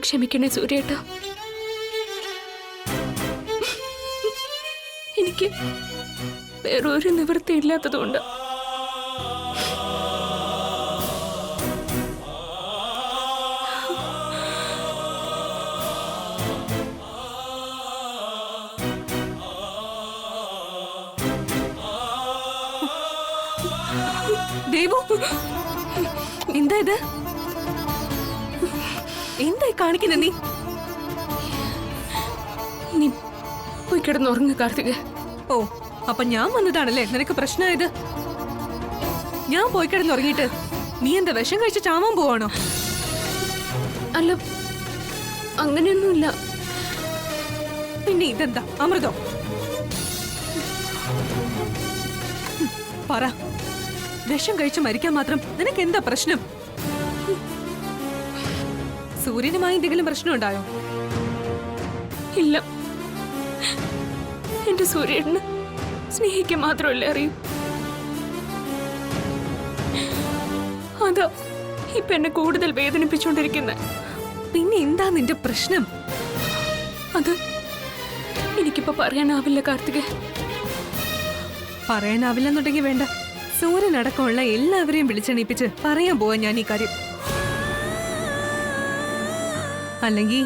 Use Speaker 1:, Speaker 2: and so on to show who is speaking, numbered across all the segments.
Speaker 1: ക്ഷമിക്കണേ സൂര്യേട്ട. എനിക്ക് വേറൊരു നിവൃത്തിയില്ലാത്തതുകൊണ്ട്.
Speaker 2: ദേവു, എന്താ ഇത്? എന്തായി കാണിക്കുന്ന നീ?
Speaker 1: നീ പോയി കിടന്നുറങ്ങ് കാർത്തിക.
Speaker 2: ഓ, അപ്പൊ ഞാൻ വന്നതാണല്ലേ നിനക്ക് പ്രശ്നമായത്? ഞാൻ പോയി കിടന്നുറങ്ങിയിട്ട് നീ എന്താ വിഷം കഴിച്ച് ചാവാൻ പോവാണോ?
Speaker 1: അല്ല, അങ്ങനെയൊന്നുമില്ല.
Speaker 2: പിന്നെ ഇതെന്താ അമൃതോ? പറ, വിഷം കഴിച്ച് മരിക്കാൻ മാത്രം നിനക്ക് എന്താ പ്രശ്നം? സൂര്യനുമായി എന്തെങ്കിലും പ്രശ്നം ഉണ്ടായോ?
Speaker 1: ഇല്ല, എന്റെ സൂര്യേട്ടന് സ്നേഹിക്കാൻ മാത്രമല്ലേ അറിയൂ. അതാ ഇപ്പൊ എന്നെ കൂടുതൽ വേദനിപ്പിച്ചുകൊണ്ടിരിക്കുന്നത്.
Speaker 2: പിന്നെ എന്താ നിന്റെ പ്രശ്നം?
Speaker 1: അത് എനിക്കിപ്പോ പറയാനാവില്ല കാർത്തിക.
Speaker 2: പറയാനാവില്ലെന്നുണ്ടെങ്കിൽ വേണ്ട. സൂര്യനടക്കമുള്ള എല്ലാവരെയും വിളിച്ചെണീപ്പിച്ച് പറയാൻ പോവാ ഞാൻ ഈ കാര്യം. അല്ലെങ്കിൽ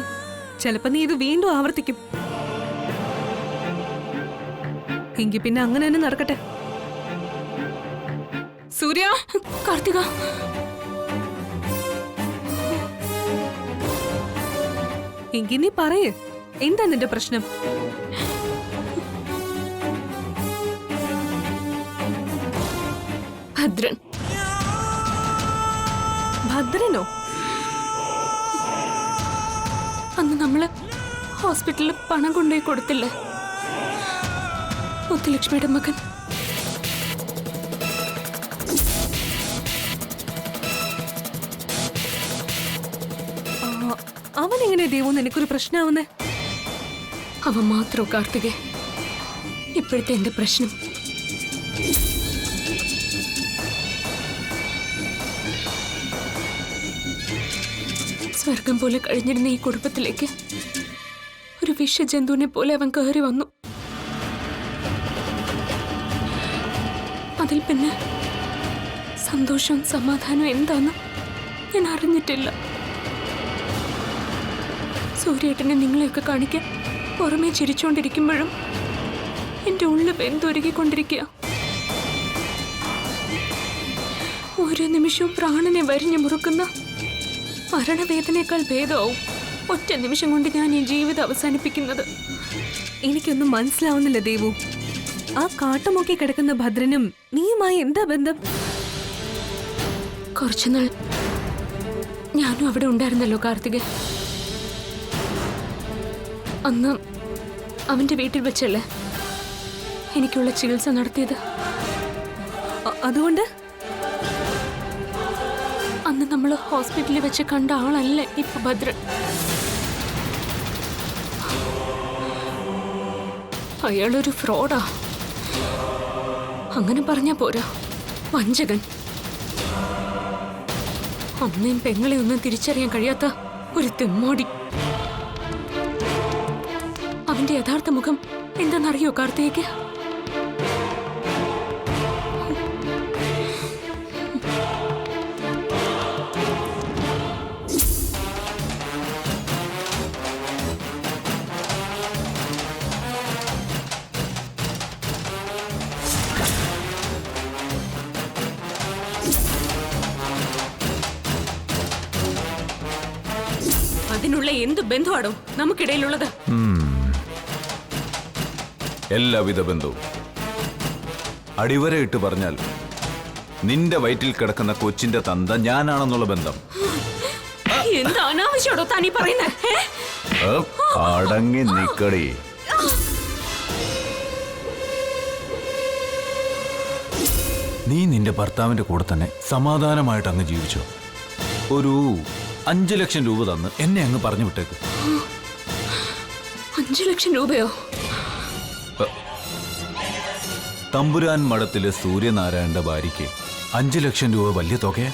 Speaker 2: ചിലപ്പോ നീ ഇത് വീണ്ടും ആവർത്തിക്കും. എങ്കിൽ പിന്നെ അങ്ങനെ തന്നെ നടക്കട്ടെ. സൂര്യ,
Speaker 1: കാർത്തിക,
Speaker 2: എങ്കിൽ നീ പറയേ, എന്താ നിന്റെ പ്രശ്നം?
Speaker 1: ഭദ്രൻ.
Speaker 2: ഭദ്രനോ?
Speaker 1: അന്ന് നമ്മള് ഹോസ്പിറ്റലിൽ പണം കൊണ്ടുപോയി കൊടുത്തില്ലേ, മുത്തുലക്ഷ്മിയുടെ മകൻ.
Speaker 2: അവൻ എങ്ങനെ ദേവു നിനക്കൊരു പ്രശ്നമാവുന്നേ?
Speaker 1: അവൻ മാത്രോ കാർത്തികേ ഇപ്പോഴത്തെ എന്റെ പ്രശ്നം. സ്വർഗം പോലെ കഴിഞ്ഞിരുന്ന ഈ കുടുംബത്തിലേക്ക് ഒരു വിഷജന്തുവിനെ പോലെ അവൻ കയറി വന്നു. അതിൽ പിന്നെ സന്തോഷവും സമാധാനവും എന്താന്ന് ഞാൻ അറിഞ്ഞിട്ടില്ല. സൂര്യേട്ടനെ നിങ്ങളെയൊക്കെ കാണിക്കാൻ പുറമേ ചിരിച്ചുകൊണ്ടിരിക്കുമ്പോഴും എന്റെ ഉള്ളിൽ വെന്തൊരുകിക്കൊണ്ടിരിക്കുക. ഓരോ നിമിഷവും പ്രാണനെ വരിഞ്ഞു മുറുക്കുന്ന മരണവേദനയേക്കാൾ ഭേദമാവും ഒറ്റ നിമിഷം കൊണ്ട് ഞാൻ ഈ ജീവിതം അവസാനിപ്പിക്കുന്നത്.
Speaker 2: എനിക്കൊന്നും മനസ്സിലാവുന്നില്ല ദേവു. ആ കാട്ടുമൊക്കെ കിടക്കുന്ന ഭദ്രനും നീയുമായി എന്താ ബന്ധം?
Speaker 1: കുറച്ചുനാൾ ഞാനും അവിടെ ഉണ്ടായിരുന്നല്ലോ കാർത്തിക. അന്ന് അവന്റെ വീട്ടിൽ വെച്ചല്ലേ എനിക്കുള്ള ചികിത്സ നടത്തിയത്.
Speaker 2: അതുകൊണ്ട്
Speaker 1: അന്ന് നമ്മൾ ഹോസ്പിറ്റലിൽ വെച്ച് കണ്ട ആളല്ല ഇപ്പൊ ഭദ്രൻ. അയാളൊരു ഫ്രോഡാ. അങ്ങനെ പറഞ്ഞാ പോരാ, വഞ്ചകൻ. അമ്മയും പെങ്ങളെ ഒന്നും തിരിച്ചറിയാൻ കഴിയാത്ത ഒരു തെമ്മാടി. അവന്റെ യഥാർത്ഥ മുഖം എന്താണെന്നറിയോ കാർത്തികയ്ക്ക്? അതിനുള്ള എന്ത് ബന്ധമാണോ നമുക്കിടയിലുള്ളത്?
Speaker 3: എല്ലാവിധ ബന്ധവും. അടിവരയിട്ട് പറഞ്ഞാൽ നിന്റെ വയറ്റിൽ കിടക്കുന്ന കൊച്ചിന്റെ തന്ത ഞാനാണെന്നുള്ള ബന്ധം.
Speaker 1: എന്ത് അനാവശ്യമാണോ താനീ പറയുന്നത്?
Speaker 3: അടങ്ങി നിക്കടി. നീ നിന്റെ ഭർത്താവിന്റെ കൂടെ തന്നെ സമാധാനമായിട്ട് അങ്ങ് ജീവിച്ചോ. ഒരു 5 ലക്ഷം രൂപ തന്ന് എന്നെ അങ്ങ് പറഞ്ഞു വിട്ടേക്ക്.
Speaker 1: 5 ലക്ഷം രൂപയോ?
Speaker 3: തമ്പുരാൻ മഠത്തിലെ സൂര്യനാരായണന്റെ ഭാര്യയ്ക്ക് 5 ലക്ഷം രൂപ വലിയ തുകയാ.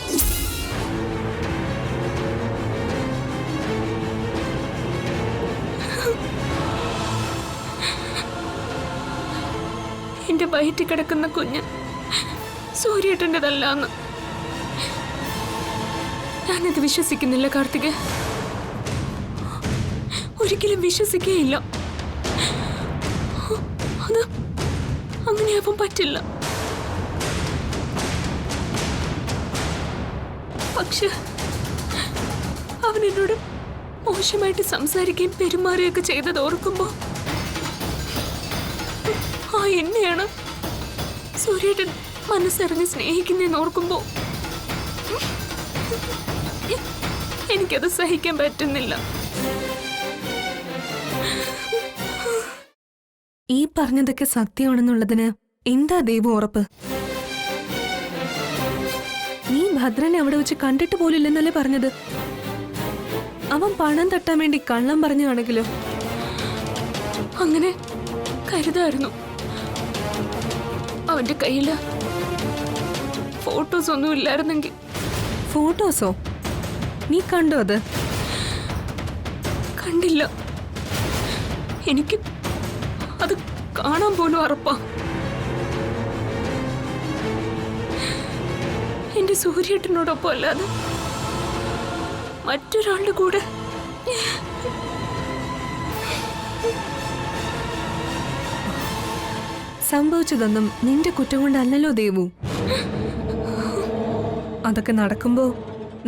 Speaker 1: എന്റെ വയറ്റിൽ കിടക്കുന്ന കുഞ്ഞ് സൂര്യേട്ടൻ്റെതല്ലാന്ന്. ഞാനത് വിശ്വസിക്കുന്നില്ല കാർത്തിക, ഒരിക്കലും വിശ്വസിക്കുകയില്ല. അത് അങ്ങനെയാവാൻ പറ്റില്ല. പക്ഷെ അവൻ എന്നോട് മോശമായിട്ട് സംസാരിക്കുകയും പെരുമാറുകയൊക്കെ ചെയ്തത് ഓർക്കുമ്പോ ആ എന്നെയാണ് സൂര്യേട്ടൻ മനസ്സറിഞ്ഞ് സ്നേഹിക്കുന്നതെന്ന് ഓർക്കുമ്പോ എനിക്കത് സഹിക്കാൻ പറ്റുന്നില്ല.
Speaker 2: ഈ പറഞ്ഞതൊക്കെ സത്യമാണെന്നുള്ളതിന് എന്താ ദൈവം ഉറപ്പ്? നീ ഭദ്രനെ അവിടെ വെച്ച് കണ്ടിട്ട് പോലില്ലെന്നല്ലേ പറഞ്ഞത്? അവൻ പണം തട്ടാൻ വേണ്ടി കള്ളം പറഞ്ഞാണെങ്കിലോ?
Speaker 1: അങ്ങനെ കരുതായിരുന്നു. അവന്റെ കയ്യില് ഫോട്ടോസ് ഒന്നും ഇല്ലായിരുന്നെങ്കിൽ.
Speaker 2: ഫോട്ടോസോ? നീ കണ്ടോ അത്?
Speaker 1: കണ്ടില്ല. എനിക്ക് അത് കാണാൻ പോലും അറപ്പാ. എന്റെ സൂര്യേട്ടനോടൊപ്പം അല്ലാതെ മറ്റൊരാളുടെ കൂടെ
Speaker 2: സംഭവിച്ചതൊന്നും നിന്റെ കുറ്റം കൊണ്ടല്ലല്ലോ ദേവു. അതൊക്കെ നടക്കുമ്പോ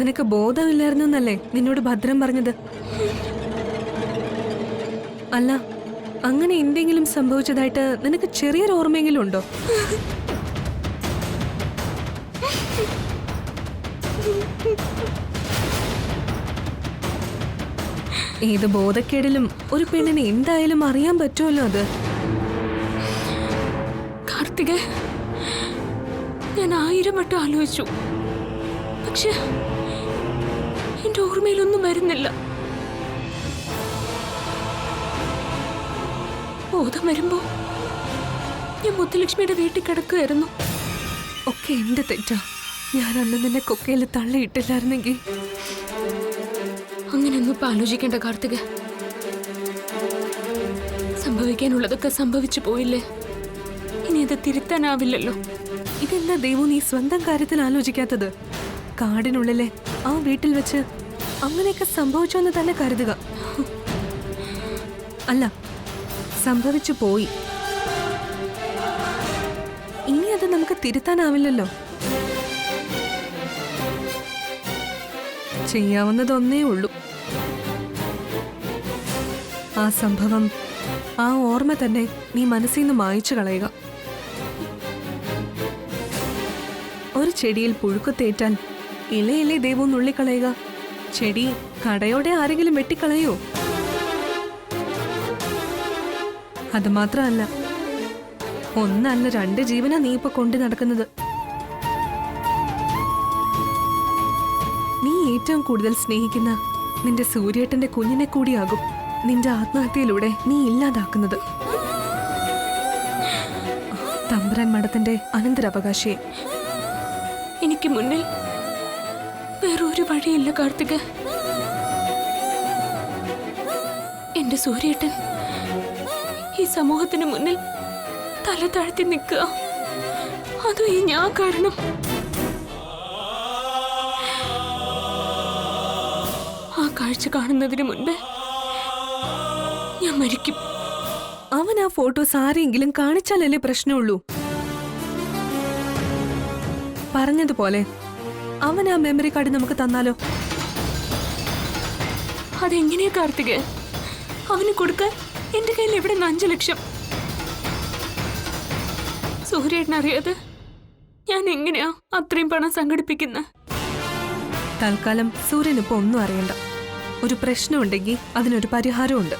Speaker 2: നിനക്ക് ബോധമില്ലായിരുന്നു എന്നല്ലേ നിന്നോട് ഭദ്രം പറഞ്ഞത്? അല്ല, അങ്ങനെ എന്തെങ്കിലും സംഭവിച്ചതായിട്ട് നിനക്ക് ചെറിയൊരു ഓർമ്മയെങ്കിലും ഉണ്ടോ? ഏത് ബോധക്കേടിലും ഒരു പെണ്ണിന് എന്തായാലും അറിയാൻ പറ്റുമല്ലോ അത്.
Speaker 1: കാർത്തിക, ഞാൻ 1000 വട്ടം ആലോചിച്ചു. പക്ഷെ എന്റെ ഓർമ്മയിലൊന്നും വരുന്നില്ല. ബോധം വരുമ്പോ ഞാൻ മുത്തുലക്ഷ്മിയുടെ വീട്ടിൽ കിടക്കുകയായിരുന്നു.
Speaker 2: ഒക്കെ എന്റെ തെറ്റാ. ഞാൻ അന്ന് നിന്നെ കൊക്കയിൽ തള്ളിയിട്ടില്ലായിരുന്നെങ്കിൽ.
Speaker 1: അങ്ങനെയൊന്നും ഇപ്പൊ ആലോചിക്കേണ്ട കാർത്തിക. സംഭവിക്കാനുള്ളതൊക്കെ സംഭവിച്ചു പോയില്ലേ, ഇനി ഇത് തിരുത്താനാവില്ലല്ലോ.
Speaker 2: ഇതെന്താ ദേവു നീ സ്വന്തം കാര്യത്തിൽ ആലോചിക്കാത്തത്? കാടിനുള്ളിലെ ആ വീട്ടിൽ വെച്ച് അങ്ങനെയൊക്കെ സംഭവിച്ചു എന്ന് തന്നെ കരുതുക. അല്ല, സംഭവിച്ചു പോയി. ഇനി അത് നമുക്ക് തിരുത്താനാവില്ലല്ലോ. ചെയ്യാവുന്നതൊന്നേ ഉള്ളൂ. ആ സംഭവം, ആ ഓർമ്മ തന്നെ നീ മനസ്സിൽ നിന്ന് മായ്ച്ചു കളയുക. ഒരു ചെടിയിൽ പുഴുക്കത്തേറ്റാൽ ഇലയിലെ ദേവവും നുള്ളിക്കളയുക. ചെടി കടയോടെ ആരെങ്കിലും വെട്ടിക്കളയോ? അത് മാത്രമല്ല, ഒന്നല്ല 2 ജീവനാ നീ ഇപ്പൊ കൊണ്ടു നടക്കുന്നത്. നീ ഏറ്റവും കൂടുതൽ സ്നേഹിക്കുന്ന നിന്റെ സൂര്യേട്ടന്റെ കുഞ്ഞിനെ കൂടിയാകും നിന്റെ ആത്മഹത്യയിലൂടെ നീ ഇല്ലാതാക്കുന്നത്. തമ്പുരാൻ മഠത്തിന്റെ അനന്തരാവകാശിയെ.
Speaker 1: എനിക്ക് മുന്നിൽ വേറൊരു വഴിയില്ല കാർത്തിക. എന്റെ സൂര്യേട്ടൻ ഈ സമൂഹത്തിന് മുന്നിൽ തല താഴ്ത്തി നിൽക്കുക. അതും ഈ ഞാൻ കാരണം. ആ കാഴ്ച കാണുന്നതിന് മുൻപ് ഞാൻ മരിക്കും.
Speaker 2: അവൻ ആ ഫോട്ടോസ് ആരെങ്കിലും കാണിച്ചാലല്ലേ പ്രശ്നമുള്ളൂ. പറഞ്ഞതുപോലെ അവൻ ആ മെമ്മറി കാർഡ് നമുക്ക് തന്നാലോ?
Speaker 1: അതെങ്ങനെയാ കാർത്തിക? അവന് കൊടുക്കാൻ എന്റെ കയ്യിൽ എവിടെ 5 ലക്ഷം? സൂര്യേട്ടനറിയാതെ ഞാൻ എങ്ങനെയാ അത്രയും പണം സംഘടിപ്പിക്കുന്നത്?
Speaker 2: തൽക്കാലം സൂര്യനിപ്പോ ഒന്നും അറിയണ്ട. ഒരു പ്രശ്നമുണ്ടെങ്കിൽ അതിനൊരു പരിഹാരമുണ്ട്.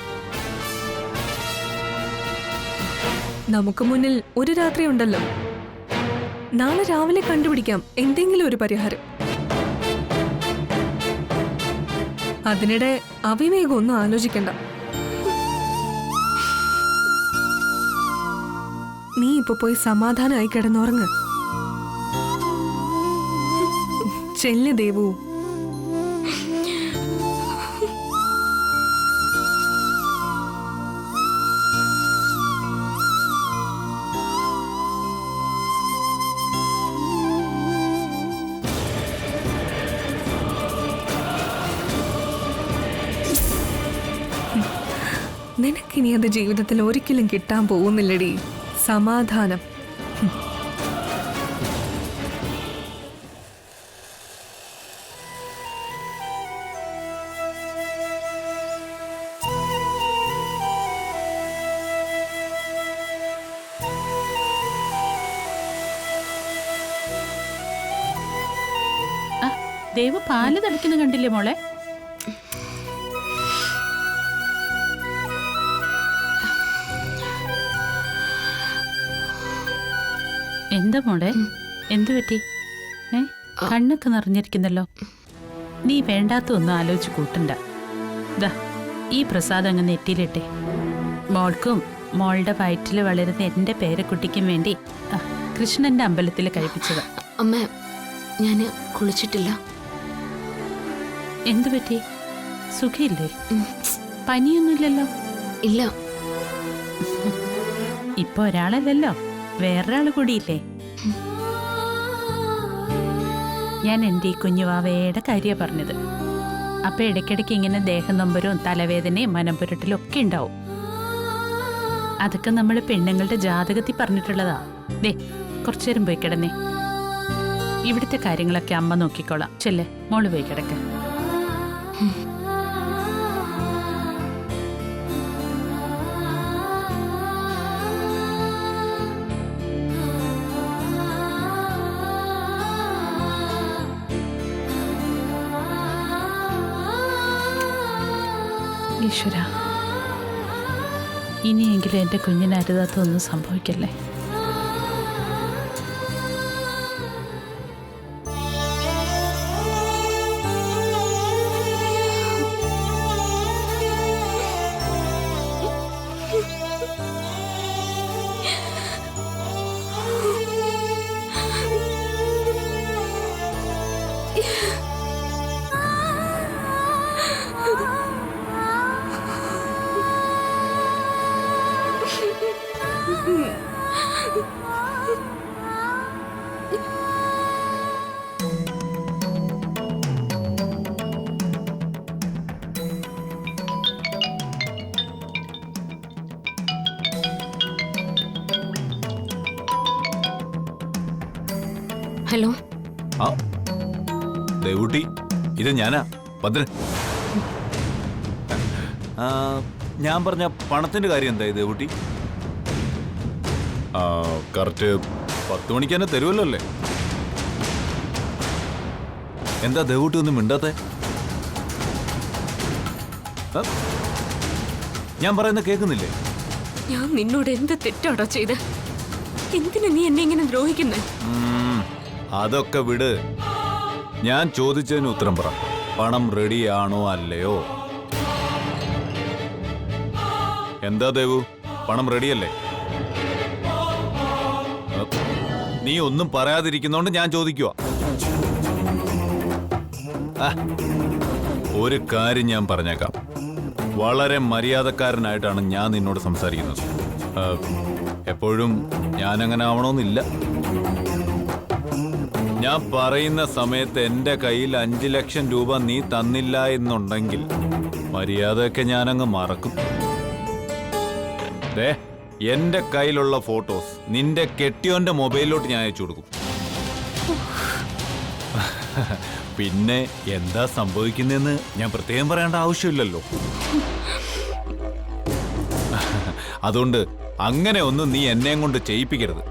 Speaker 2: നമുക്ക് മുന്നിൽ ഒരു രാത്രി ഉണ്ടല്ലോ. നാളെ രാവിലെ കണ്ടുപിടിക്കാം എന്തെങ്കിലും ഒരു പരിഹാരം. അതിനിടെ അവിവേകം ഒന്നും ആലോചിക്കണ്ട. നീ ഇപ്പൊ പോയി സമാധാനമായി കിടന്നുറങ്ങ്. ചെല്ല് ദേവു. നിനക്കിനി അത് ജീവിതത്തിൽ ഒരിക്കലും കിട്ടാൻ പോകുന്നില്ലടി. സമാധാനം.
Speaker 4: ദേവ് പാല് തളിക്കുന്ന കണ്ടില്ലേ മോളെ? എന്താ മോളെ, എന്തു പറ്റി? കണ്ണൊക്കെ നിറഞ്ഞിരിക്കുന്നല്ലോ. നീ വേണ്ടാത്ത ഒന്നും ആലോചിച്ച് കൂട്ടണ്ട. ദാ ഈ പ്രസാദം അങ്ങ് നെറ്റിയിലിട്ടെ. മോൾക്കും മോളുടെ വയറ്റിൽ വളരുന്ന എന്റെ പേരക്കുട്ടിക്കും വേണ്ടി കൃഷ്ണന്റെ അമ്പലത്തിൽ കഴിപ്പിച്ചത്.
Speaker 1: അമ്മ, ഞാന് കുളിച്ചിട്ടില്ല.
Speaker 4: എന്തു പറ്റി? സുഖയില്ലേ? പനിയൊന്നുമില്ലല്ലോ?
Speaker 1: ഇല്ല.
Speaker 4: ഇപ്പൊ ഒരാളല്ലല്ലോ, വേറൊരാൾ കൂടിയില്ലേ? ഞാൻ എൻ്റെ ഈ കുഞ്ഞുവാവയുടെ കാര്യമാണ് പറഞ്ഞത്. അപ്പൊ ഇടയ്ക്കിടയ്ക്ക് ഇങ്ങനെ ദേഹനൊമ്പരവും തലവേദനയും മനംപുരട്ടിലും ഒക്കെ ഉണ്ടാവും. അതൊക്കെ നമ്മൾ പെണ്ണുങ്ങളുടെ ജാതകത്തിൽ പറഞ്ഞിട്ടുള്ളതാ. ദേ കുറച്ചു നേരം പോയി കിടന്നേ. ഇവിടുത്തെ കാര്യങ്ങളൊക്കെ അമ്മ നോക്കിക്കോളാം. ചെല്ലേ, മോള് പോയി കിടക്ക. ഈശ്വര, ഇനിയെങ്കിലും എൻ്റെ കുഞ്ഞിന് അരുതാത്തൊന്നും സംഭവിക്കല്ലേ.
Speaker 1: ഹലോ.
Speaker 3: ആ ദേവുട്ടി, ഇത് ഞാനാ ഭദ്രൻ. ഞാൻ പറഞ്ഞ പണത്തിന്റെ കാര്യം എന്തായി ദേവുട്ടി? കറക്റ്റ് 10 മണിക്ക് തന്നെ തരുമല്ലോ അല്ലേ? എന്താ ദേവുട്ടി ഒന്നും മിണ്ടാത്തെ? ഞാൻ പറയുന്ന കേൾക്കുന്നില്ലേ?
Speaker 1: ഞാൻ നിന്നോട് എന്ത് തെറ്റാടോ ചെയ്ത്? എന്തിനാ നീ എന്നെ ഇങ്ങനെ ദ്രോഹിക്കുന്നേ?
Speaker 3: അതൊക്കെ വിട്. ഞാൻ ചോദിച്ചതിന് ഉത്തരം പറ. പണം റെഡിയാണോ അല്ലയോ? എന്താ ദേവു, പണം റെഡിയല്ലേ? നീ ഒന്നും പറയാതിരിക്കുന്നോണ്ട് ഞാൻ ചോദിക്കുക. ഒരു കാര്യം ഞാൻ പറഞ്ഞേക്കാം. വളരെ മര്യാദക്കാരനായിട്ടാണ് ഞാൻ നിന്നോട് സംസാരിക്കുന്നത്. എപ്പോഴും ഞാനങ്ങനെ ആവണമെന്നില്ല. ഞാൻ പറയുന്ന സമയത്ത് എൻ്റെ കയ്യിൽ 5 ലക്ഷം രൂപ നീ തന്നില്ല എന്നുണ്ടെങ്കിൽ മര്യാദയൊക്കെ ഞാനങ്ങ് മറക്കും. എന്റെ കയ്യിലുള്ള ഫോട്ടോസ് നിന്റെ കെട്ടിയോന്റെ മൊബൈലിലോട്ട് ഞാൻ അയച്ചു കൊടുക്കും. പിന്നെ എന്താ സംഭവിക്കുന്നതെന്ന് ഞാൻ പ്രത്യേകം പറയേണ്ട ആവശ്യമില്ലല്ലോ. അതുകൊണ്ട് അങ്ങനെ ഒന്നും നീ എന്നെ കൊണ്ട് ചെയ്യിപ്പിക്കരുത്.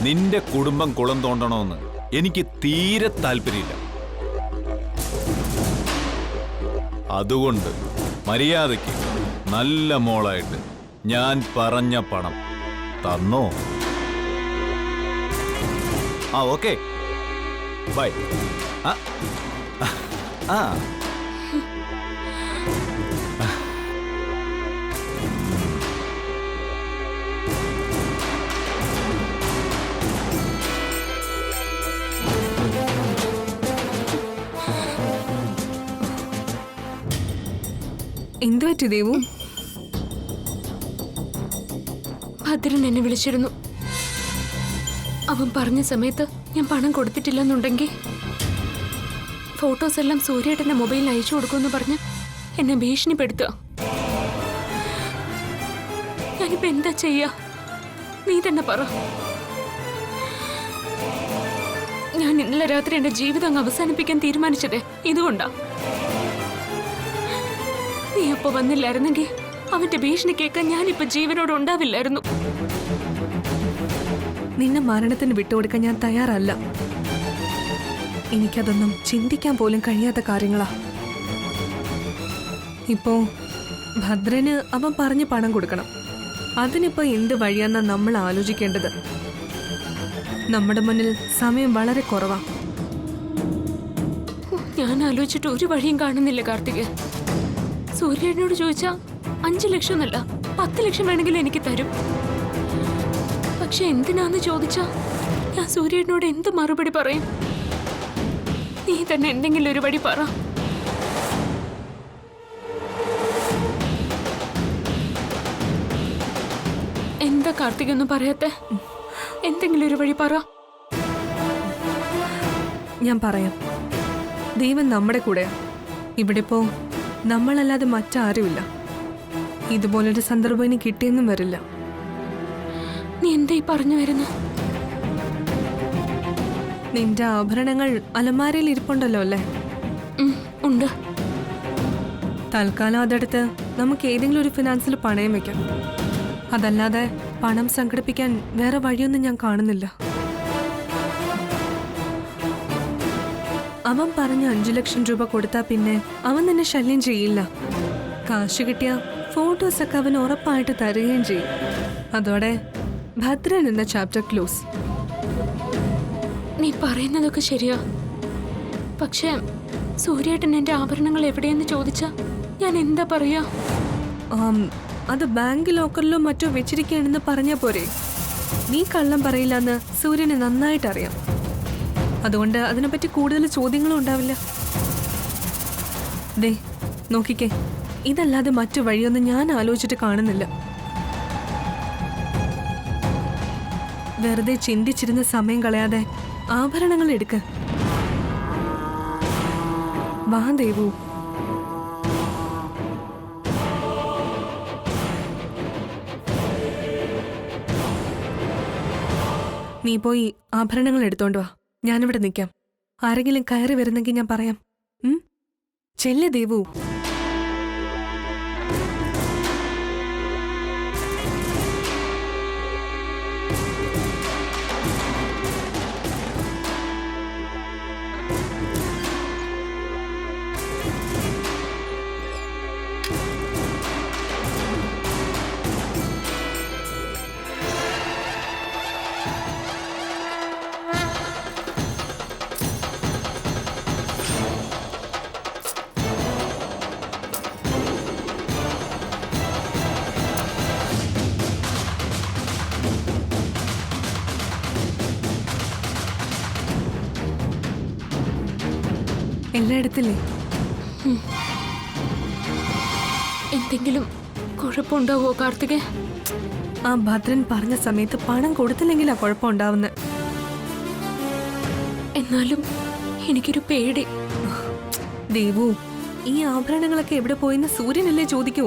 Speaker 3: നിന്റെ കുടുംബം കുളം തോണ്ടണമെന്ന് എനിക്ക് തീരെ താല്പര്യമില്ല. അതുകൊണ്ട് മര്യാദയ്ക്ക് നല്ല മോളായിട്ട് ഞാൻ പറഞ്ഞ പണം തന്നോ? Okay, bye.
Speaker 2: എന്തു പറ്റി ദേവു?
Speaker 1: ഭദ്രൻ എന്നെ വിളിച്ചിരുന്നു. അവൻ പറഞ്ഞ സമയത്ത് ഞാൻ പണം കൊടുത്തിട്ടില്ലെന്നുണ്ടെങ്കിൽ ഫോട്ടോസ് എല്ലാം സൂര്യേട്ടന്റെ മൊബൈലിൽ അയച്ചു കൊടുക്കുമെന്ന് പറഞ്ഞ് എന്നെ ഭീഷണിപ്പെടുത്തുക. ഞാനിപ്പോ എന്താ ചെയ്യാ? നീ തന്നെ പറ. ഞാൻ ഇന്നലെ രാത്രി എന്റെ ജീവിതം അങ്ങ് അവസാനിപ്പിക്കാൻ തീരുമാനിച്ചതേ ഇതുകൊണ്ടാ. നീ അപ്പൊ വന്നില്ലായിരുന്നെങ്കിൽ അവന്റെ ഭീഷണി കേൾക്കാൻ ഞാനിപ്പോ ജീവനോട് ഉണ്ടാവില്ലായിരുന്നു.
Speaker 2: നിന്നെ മരണത്തിന് വിട്ടുകൊടുക്കാൻ ഞാൻ തയ്യാറല്ല. എനിക്കതൊന്നും ചിന്തിക്കാൻ പോലും കഴിയാത്ത കാര്യങ്ങളാ. ഇപ്പോ ഭദ്രന് അവൻ പറഞ്ഞ് പണം കൊടുക്കണം. അതിനിപ്പോ എന്ത് വഴിയാന്നാ നമ്മൾ ആലോചിക്കേണ്ടത്. നമ്മുടെ മുന്നിൽ സമയം വളരെ കുറവാ.
Speaker 1: ഞാൻ ആലോചിച്ചിട്ട് ഒരു വഴിയും കാണുന്നില്ല കാർത്തിക്. സൂര്യേട്ടനോട് ചോദിച്ചാ 5 ലക്ഷം എന്നല്ല 10 ലക്ഷം വേണമെങ്കിലും എനിക്ക് തരും. പക്ഷെ എന്തിനാന്ന് ചോദിച്ചാ ഞാൻ സൂര്യേട്ടനോട് എന്ത് മറുപടി പറയും? നീ തന്നെ എന്തെങ്കിലും ഒരു വഴി പറ. എന്താ കാർത്തിക് ഒന്നും പറയാത്തെ? എന്തെങ്കിലും ഒരു വഴി പറ.
Speaker 2: ഞാൻ പറയാം. ദൈവം നമ്മുടെ കൂടെയാ. ഇവിടെ ഇപ്പോ നമ്മളല്ലാതെ മറ്റാരുമില്ല. ഇതുപോലൊരു സന്ദർഭം ഇനി കിട്ടിയെന്നും വരില്ല.
Speaker 1: നീ എന്തായി പറഞ്ഞു വരുന്നു?
Speaker 2: നിന്റെ ആഭരണങ്ങൾ അലമാരയിൽ ഇരിപ്പുണ്ടല്ലോ അല്ലേ?
Speaker 1: ഉണ്ട്.
Speaker 2: തൽക്കാലം അതെടുത്ത് നമുക്ക് ഏതെങ്കിലും ഒരു ഫിനാൻസിൽ പണയം വെക്കാം. അതല്ലാതെ പണം സംഘടിപ്പിക്കാൻ വേറെ വഴിയൊന്നും ഞാൻ കാണുന്നില്ല. അവൻ പറഞ്ഞ 5 ലക്ഷം രൂപ കൊടുത്താ പിന്നെ അവൻ നിന്നെ ശല്യം ചെയ്യില്ല. കാശ് കിട്ടിയ ഫോട്ടോസൊക്കെ അവൻ ഉറപ്പായിട്ട് തരുകയും ചെയ്യും. അതോടെ ഭദ്രൻ എന്ന ചാപ്റ്റർ ക്ലോസ്.
Speaker 1: നീ പറയുന്നതൊക്കെ ശരിയാ. പക്ഷെ സൂര്യേട്ടൻ എന്റെ ആഭരണങ്ങൾ എവിടെയെന്ന് ചോദിച്ചാ ഞാൻ എന്താ പറയാ?
Speaker 2: അത് ബാങ്ക് ലോക്കറിലോ മറ്റോ വെച്ചിരിക്കുകയാണെന്ന് പറഞ്ഞാ പോരെ? നീ കള്ളം പറയില്ലെന്ന് സൂര്യന് നന്നായിട്ട് അറിയാം. അതുകൊണ്ട് അതിനെപ്പറ്റി കൂടുതൽ ചോദ്യങ്ങളും ഉണ്ടാവില്ല. ദേ നോക്കിക്കേ, ഇതല്ലാതെ മറ്റു വഴിയൊന്നും ഞാൻ ആലോചിച്ചിട്ട് കാണുന്നില്ല. വെറുതെ ചിന്തിച്ചിരുന്ന സമയം കളയാതെ ആഭരണങ്ങൾ എടുക്ക്. വാ ദേവു. നീ പോയി ആഭരണങ്ങൾ എടുത്തോണ്ട് വാ. ഞാനിവിടെ നിൽക്കാം. ആരെങ്കിലും കയറി വരുന്നെങ്കിൽ ഞാൻ പറയാം. ചെല്ല് ദേവു. എല്ലായിടത്തില്ലേ?
Speaker 1: എന്തെങ്കിലും കുഴപ്പമുണ്ടാവോ കാർത്തികേ?
Speaker 2: ആ ഭദ്രൻ പറഞ്ഞ സമയത്ത് പണം കൊടുത്തില്ലെങ്കിലാ കുഴപ്പമുണ്ടാവുന്നത്.
Speaker 1: എന്നാലും എനിക്കൊരു പേടി.
Speaker 2: ദേവു, ഈ ആഭരണങ്ങളൊക്കെ എവിടെ പോയെന്ന് സൂര്യനല്ലേ ചോദിക്കൂ.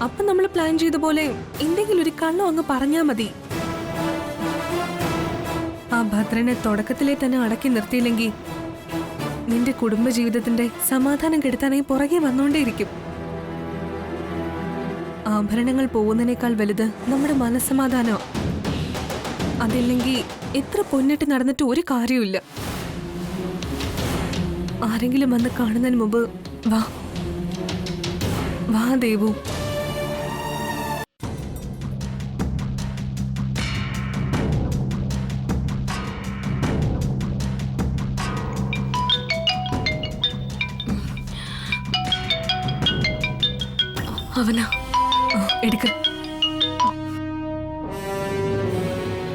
Speaker 2: അപ്പം നമ്മൾ പ്ലാൻ ചെയ്ത പോലെ എന്തെങ്കിലും ഒരു കള്ളം അങ്ങ് പറഞ്ഞാ മതി. ആ ഭദ്രനെ തുടക്കത്തിലെ തന്നെ അടക്കി നിർത്തിയില്ലെങ്കിൽ നിന്റെ കുടുംബജീവിതത്തിന്റെ സമാധാനം കെടുത്താനായി പുറകെ വന്നുകൊണ്ടേയിരിക്കും. ആഭരണങ്ങൾ പോകുന്നതിനേക്കാൾ വലുത് നമ്മുടെ മനസ്സമാധാനമാണ്. അതില്ലെങ്കിൽ എത്ര പൊന്നിട്ട് നടന്നിട്ട് ഒരു കാര്യമില്ല. ആരെങ്കിലും വന്ന് കാണുന്നതിന് മുമ്പ് വാ വാ ദേവു.
Speaker 1: അവനാ?
Speaker 2: എടുക്ക.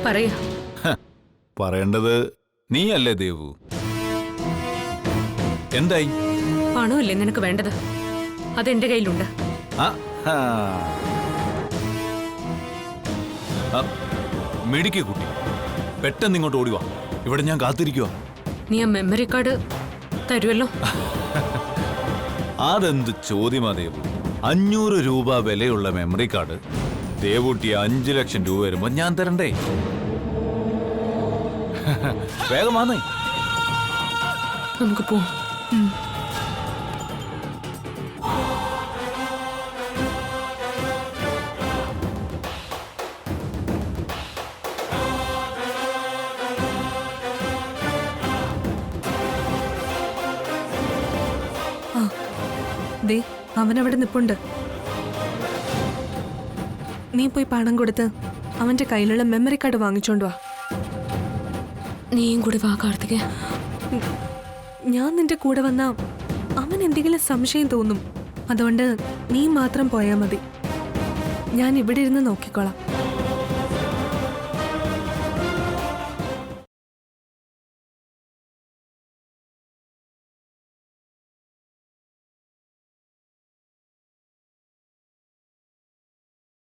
Speaker 1: പറയാ.
Speaker 3: പറയേണ്ടത് നീയല്ലേ ദേവു? എന്തായി?
Speaker 1: പണമല്ലേ നിനക്ക് വേണ്ടത്? അതെന്റെ കയ്യിലുണ്ട്.
Speaker 3: മെഡിക്കേ കുട്ടി, പെട്ടെന്ന് ഇങ്ങോട്ട് ഓടിവാ. ഇവിടെ ഞാൻ കാത്തിരിക്കുക.
Speaker 1: നീ ആ മെമ്മറി കാർഡ് തരുമല്ലോ?
Speaker 3: അതെന്ത് ചോദ്യമാ ദേവു? 500 രൂപ വിലയുള്ള മെമ്മറി കാർഡ് ദേവൂട്ടി 5 ലക്ഷം രൂപ വരുമ്പോ ഞാൻ തരണ്ടേ? വേഗം വന്നേ.
Speaker 1: നമുക്ക് പോവാം.
Speaker 2: ദേ അവനവിടെ നിപ്പുണ്ട്. നീ പോയി പണം കൊടുത്ത് അവന്റെ കയ്യിലുള്ള മെമ്മറി കാർഡ് വാങ്ങിച്ചോണ്ട് വാ.
Speaker 1: നീയും കൂടി വാ കാർത്തിക്.
Speaker 2: ഞാൻ നിന്റെ കൂടെ വന്നാ അവൻ എന്തെങ്കിലും സംശയം തോന്നും. അതുകൊണ്ട് നീ മാത്രം പോയാൽ മതി. ഞാൻ ഇവിടെ ഇരുന്ന് നോക്കിക്കോളാം.